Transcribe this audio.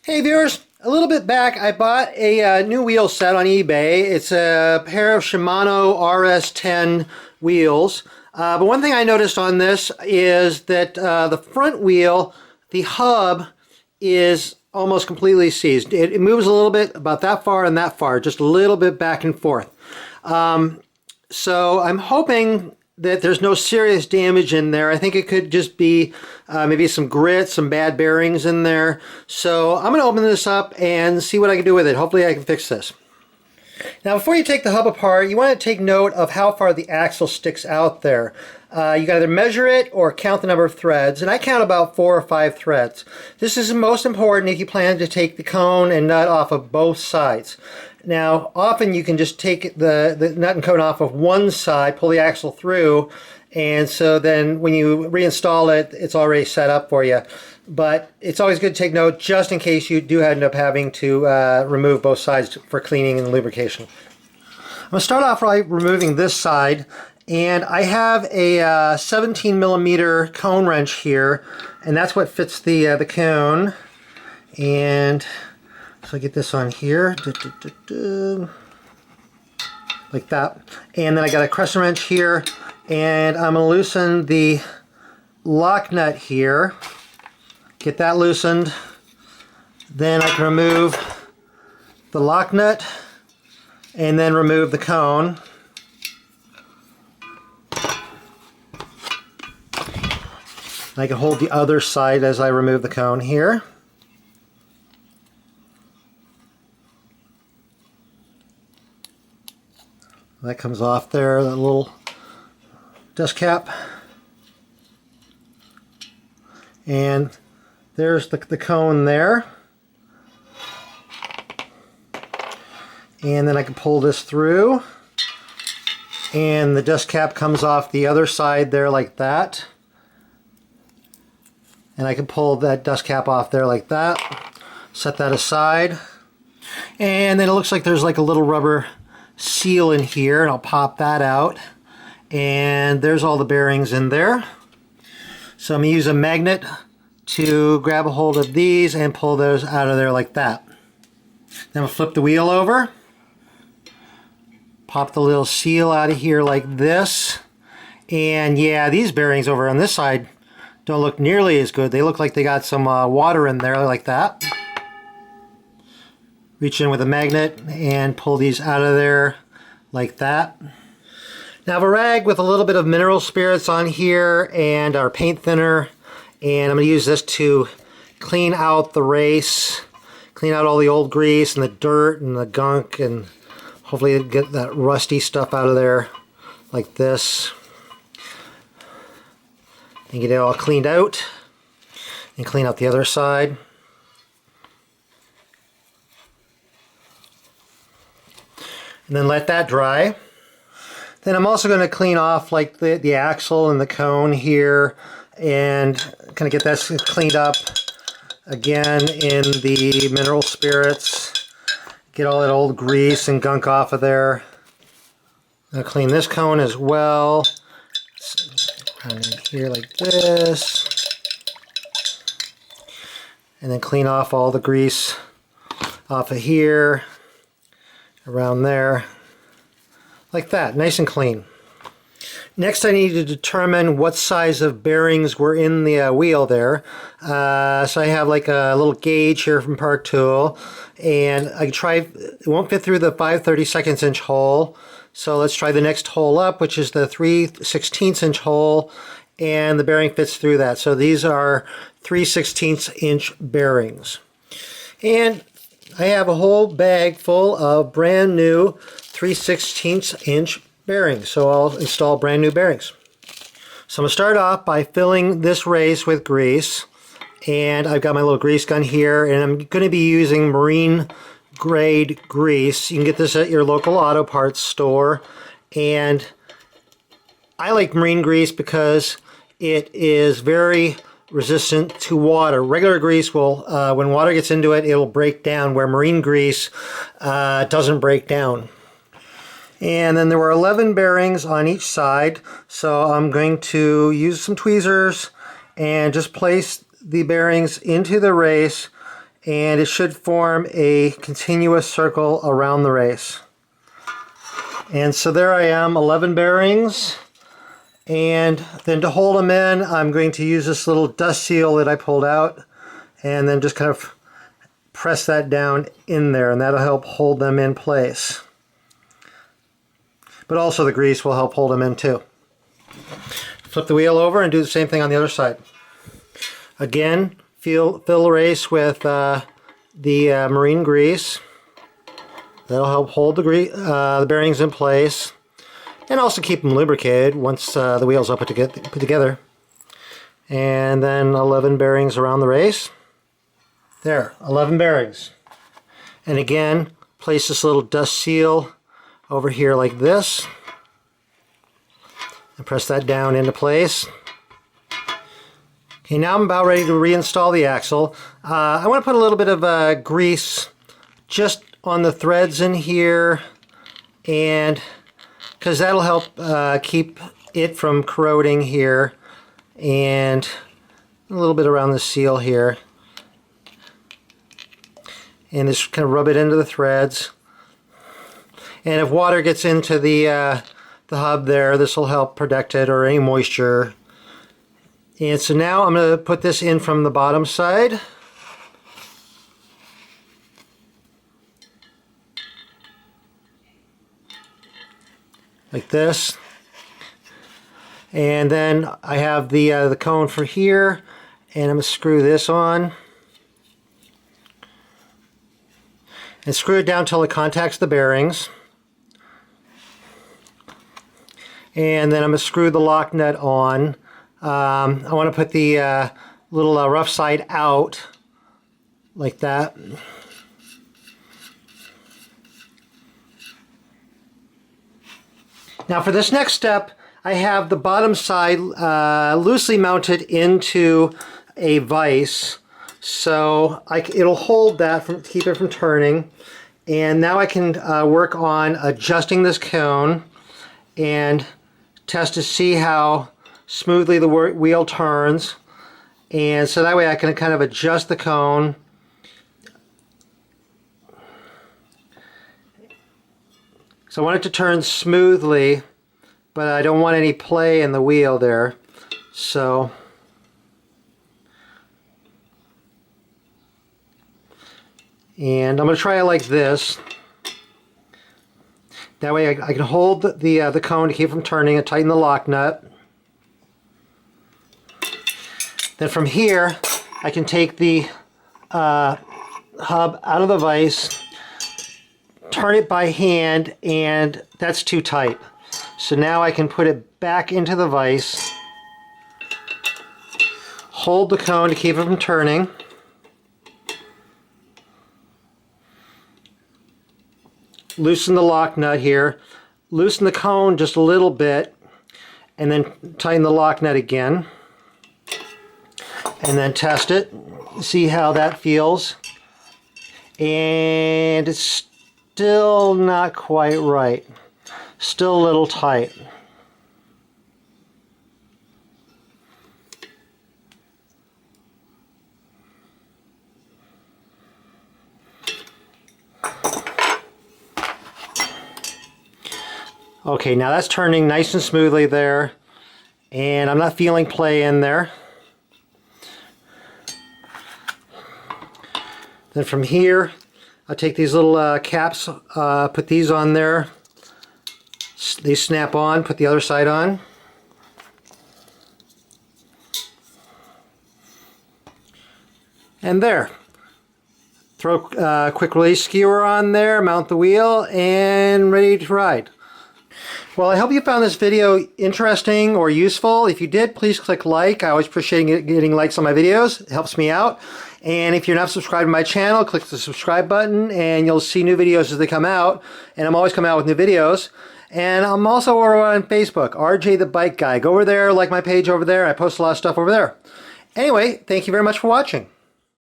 Hey viewers, a little bit back I bought a new wheel set on eBay. It's a pair of Shimano RS-10 wheels. But one thing I noticed on this is that the front wheel, the hub, is almost completely seized. It moves a little bit, about that far and that far, just a little bit back and forth. So I'm hoping that there's no serious damage in there. I think it could just be maybe some grit, some bad bearings in there. So I'm going to open this up and see what I can do with it. Hopefully I can fix this. Now before you take the hub apart, you want to take note of how far the axle sticks out there. You can either measure it or count the number of threads, and I count about 4 or 5 threads. This is most important if you plan to take the cone and nut off of both sides. Now, often you can just take the nut and cone off of one side, pull the axle through, and so then when you reinstall it, it's already set up for you. But it's always good to take note just in case you do end up having to remove both sides for cleaning and lubrication. I'm going to start off by removing this side, and I have a 17 millimeter cone wrench here, and that's what fits the cone. And so I get this on here, like that. And then I got a crescent wrench here, and I'm going to loosen the lock nut here. Get that loosened. Then I can remove the lock nut and then remove the cone. I can hold the other side as I remove the cone here. That comes off there, that little dust cap. And there's the cone there. And then I can pull this through. And the dust cap comes off the other side there like that. And I can pull that dust cap off there like that. Set that aside. And then it looks like there's like a little rubber seal in here, and I'll pop that out. And there's all the bearings in there. So I'm going to use a magnet to grab a hold of these and pull those out of there like that. Then I'll flip the wheel over, pop the little seal out of here like this. And yeah, these bearings over on this side don't look nearly as good. They look like they got some water in there like that. Reach in with a magnet and pull these out of there like that. Now I have a rag with a little bit of mineral spirits on here and our paint thinner, and I'm going to use this to clean out the race, clean out all the old grease and the dirt and the gunk, and hopefully get that rusty stuff out of there like this. And get it all cleaned out and clean out the other side. And then let that dry. Then I'm also going to clean off like the axle and the cone here, and kind of get that cleaned up again in the mineral spirits. Get all that old grease and gunk off of there. I'm going to clean this cone as well. Around in here like this. And then clean off all the grease off of here, around there, like that, nice and clean. Next I need to determine what size of bearings were in the wheel there. So I have like a little gauge here from Park Tool, and I can try, it won't fit through the 5/32 inch hole, so let's try the next hole up, which is the 3/16 inch hole, and the bearing fits through that. So these are 3/16 inch bearings. And I have a whole bag full of brand new 3/16 inch bearings, so I'll install brand new bearings. So I'm going to start off by filling this race with grease, and I've got my little grease gun here, and I'm going to be using marine grade grease. You can get this at your local auto parts store, and I like marine grease because it is very resistant to water. Regular grease will, when water gets into it, it'll break down, where marine grease doesn't break down. And then there were 11 bearings on each side, so I'm going to use some tweezers and just place the bearings into the race and it should form a continuous circle around the race. And so there I am, 11 bearings. And then to hold them in, I'm going to use this little dust seal that I pulled out and then just kind of press that down in there, and that'll help hold them in place. But also the grease will help hold them in too. Flip the wheel over and do the same thing on the other side. Again, fill the race with the marine grease. That'll help hold the bearings in place. And also keep them lubricated once the wheels are put together. And then 11 bearings around the race. There, 11 bearings. And again, place this little dust seal over here like this. And press that down into place. Okay, now I'm about ready to reinstall the axle. I want to put a little bit of grease just on the threads in here, and because that'll help keep it from corroding here, and a little bit around the seal here, and just kind of rub it into the threads. And if water gets into the hub there, this will help protect it, or any moisture. And so now I'm going to put this in from the bottom side. Like this. And then I have the cone for here, and I'm going to screw this on. And screw it down until it contacts the bearings. And then I'm going to screw the lock nut on. I want to put the little rough side out, like that. Now for this next step, I have the bottom side loosely mounted into a vise, so it'll hold that to keep it from turning. And now I can work on adjusting this cone and test to see how smoothly the wheel turns. And so that way I can kind of adjust the cone. So I want it to turn smoothly, but I don't want any play in the wheel there. So and I'm going to try it like this. That way I can hold the cone to keep it from turning and tighten the lock nut. Then from here I can take the hub out of the vise, turn it by hand, and that's too tight. So now I can put it back into the vise, hold the cone to keep it from turning, loosen the lock nut here, loosen the cone just a little bit, and then tighten the lock nut again, and then test it, see how that feels. And it's still not quite right, still a little tight. Okay, now that's turning nice and smoothly there, and I'm not feeling play in there. Then from here, I'll take these little caps, put these on there. These snap on, put the other side on. And there. Throw a quick release skewer on there, mount the wheel, and ready to ride. Well, I hope you found this video interesting or useful. If you did, please click like. I always appreciate getting likes on my videos. It helps me out. And if you're not subscribed to my channel, click the subscribe button and you'll see new videos as they come out. And I'm always coming out with new videos. And I'm also over on Facebook, RJ the Bike Guy. Go over there, like my page over there. I post a lot of stuff over there. Anyway, thank you very much for watching.